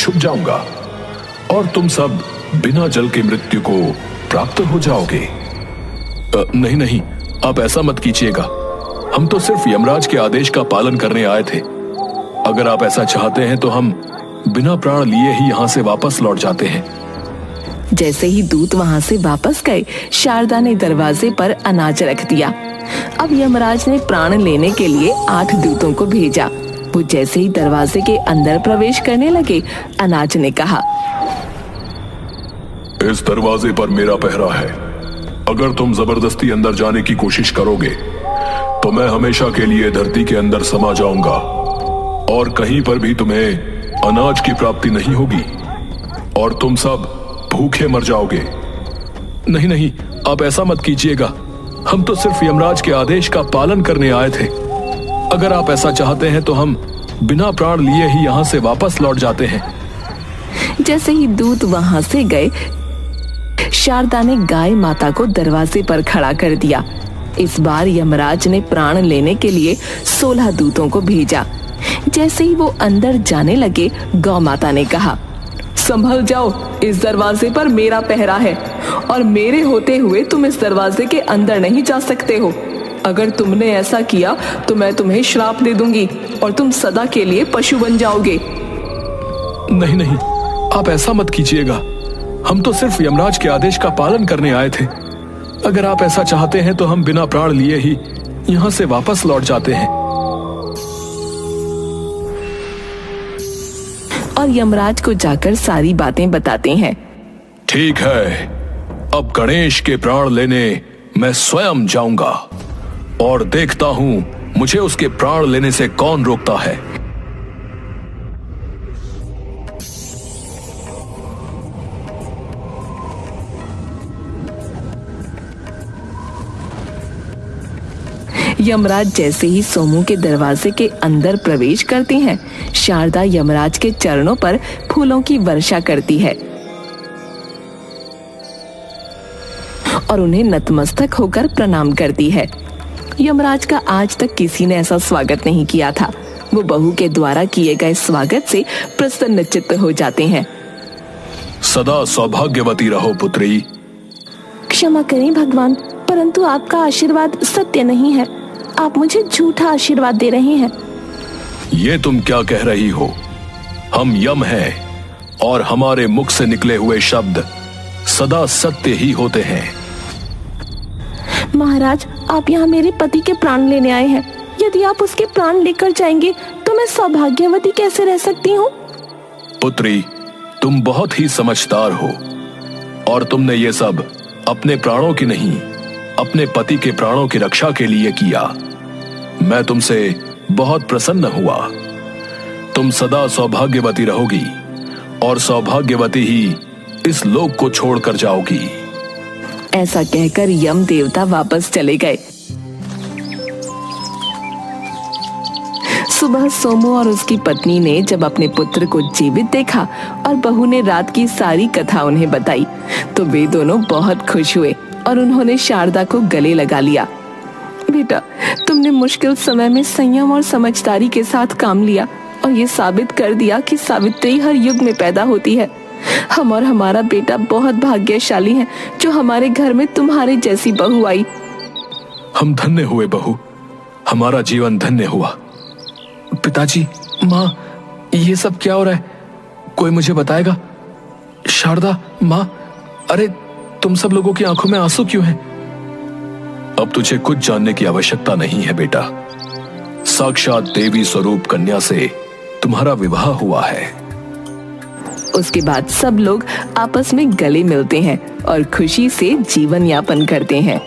छुप जाऊंगा और तुम सब बिना जल के मृत्यु को प्राप्त हो जाओगे। नहीं नहीं, आप ऐसा मत कीजिएगा। हम तो सिर्फ यमराज के आदेश का पालन करने आए थे। अगर आप ऐसा चाहते हैं तो हम बिना प्राण लिए ही यहाँ से वापस लौट जाते हैं। जैसे ही दूत वहाँ से वापस गए, शारदा ने दरवाजे पर अनाज रख दिया। अब यमराज ने प्राण लेने के लिए 8 दूतों को भेजा। वो जैसे ही दरवाजे के अंदर प्रवेश करने लगे, अनाज ने कहा, इस दरवाजे पर मेरा पहरा है। अगर तुम जबरदस्ती अंदर जाने की कोशिश करोगे तो मैं हमेशा के लिए धरती के अंदर समा जाऊंगा और कहीं पर भी तुम्हें अनाज की प्राप्ति नहीं होगी और तुम सब भूखे मर जाओगे। नहीं नहीं, आप ऐसा मत कीजिएगा। हम तो सिर्फ यमराज के आदेश का पालन करने आए थे। अगर आप ऐसा चाहते हैं तो हम बिना प्राण लिए ही यहाँ से वापस लौट जाते हैं। जैसे ही दूत वहाँ से गए, शारदा ने गाय माता को दरवाजे पर खड़ा कर दिया। इस बार यमराज ने प्राण लेने के लिए 16 दूतों को भेजा। जैसे ही वो अंदर जाने लगे, गौ माता ने कहा, संभल जाओ, इस दरवाजे पर मेरा पहरा है और मेरे होते हुए तुम इस दरवाजे के अंदर नहीं जा सकते हो। अगर तुमने ऐसा किया तो मैं तुम्हें श्राप दे दूंगी और तुम सदा के लिए पशु बन जाओगे। नहीं नहीं, आप ऐसा मत कीजिएगा। हम तो सिर्फ यमराज के आदेश का पालन करने आए थे। अगर आप ऐसा चाहते हैं तो हम बिना प्राण लिए ही यहाँ से वापस लौट जाते हैं। और यमराज को जाकर सारी बातें बताते हैं। ठीक है, अब गणेश के प्राण लेने मैं स्वयं जाऊंगा और देखता हूं मुझे उसके प्राण लेने से कौन रोकता है। यमराज जैसे ही सोमू के दरवाजे के अंदर प्रवेश करते हैं, शारदा यमराज के चरणों पर फूलों की वर्षा करती है और उन्हें नतमस्तक होकर प्रणाम करती है। यमराज का आज तक किसी ने ऐसा स्वागत नहीं किया था। वो बहू के द्वारा किए गए स्वागत से प्रसन्नचित्त हो जाते हैं। सदा सौभाग्यवती रहो पुत्री। क्षमा करें भगवान, परंतु आपका आशीर्वाद सत्य नहीं है। आप मुझे झूठा आशीर्वाद दे रहे हैं। ये तुम क्या कह रही हो? हम यम हैं और हमारे मुख से निकले हुए शब्द सदा सत्य ही होते हैं। महाराज, आप यहाँ मेरे पति के प्राण लेने आए हैं। यदि आप उसके प्राण लेकर जाएंगे तो मैं सौभाग्यवती कैसे रह सकती हूँ? पुत्री, तुम बहुत ही समझदार हो और तुमने ये सब अपने प्राणों की नहीं, अपने पति के प्राणों की रक्षा के लिए किया। मैं तुमसे बहुत प्रसन्न हुआ। तुम सदा सौभाग्यवती रहोगी और सौभाग्यवती ही इस लोक को छोड़कर जाओगी। ऐसा कहकर यम देवता वापस चले गए। सुबह सोमू और उसकी पत्नी ने जब अपने पुत्र को जीवित देखा और बहू ने रात की सारी कथा उन्हें बताई तो वे दोनों बहुत खुश हुए और उन्होंने शारदा को गले लगा लिया। बेटा, तुमने मुश्किल समय में संयम और समझदारी के साथ काम लिया और ये साबित कर दिया कि सावित्री हर युग में पैदा होती है। हम और हमारा बेटा बहुत भाग्यशाली हैं जो हमारे घर में तुम्हारे जैसी बहू आई। हम धन्य हुए बहू, हमारा जीवन धन्य हुआ। पिताजी, माँ, ये सब क्या हो रहा है? कोई मुझे बताएगा? शारदा, माँ, अरे तुम सब लोगों की आंखों में आंसू क्यों हैं? अब तुझे कुछ जानने की आवश्यकता नहीं है बेटा। साक्षात देवी स्वरूप कन्या से तुम्हारा विवाह हुआ है। उसके बाद सब लोग आपस में गले मिलते हैं और खुशी से जीवन यापन करते हैं।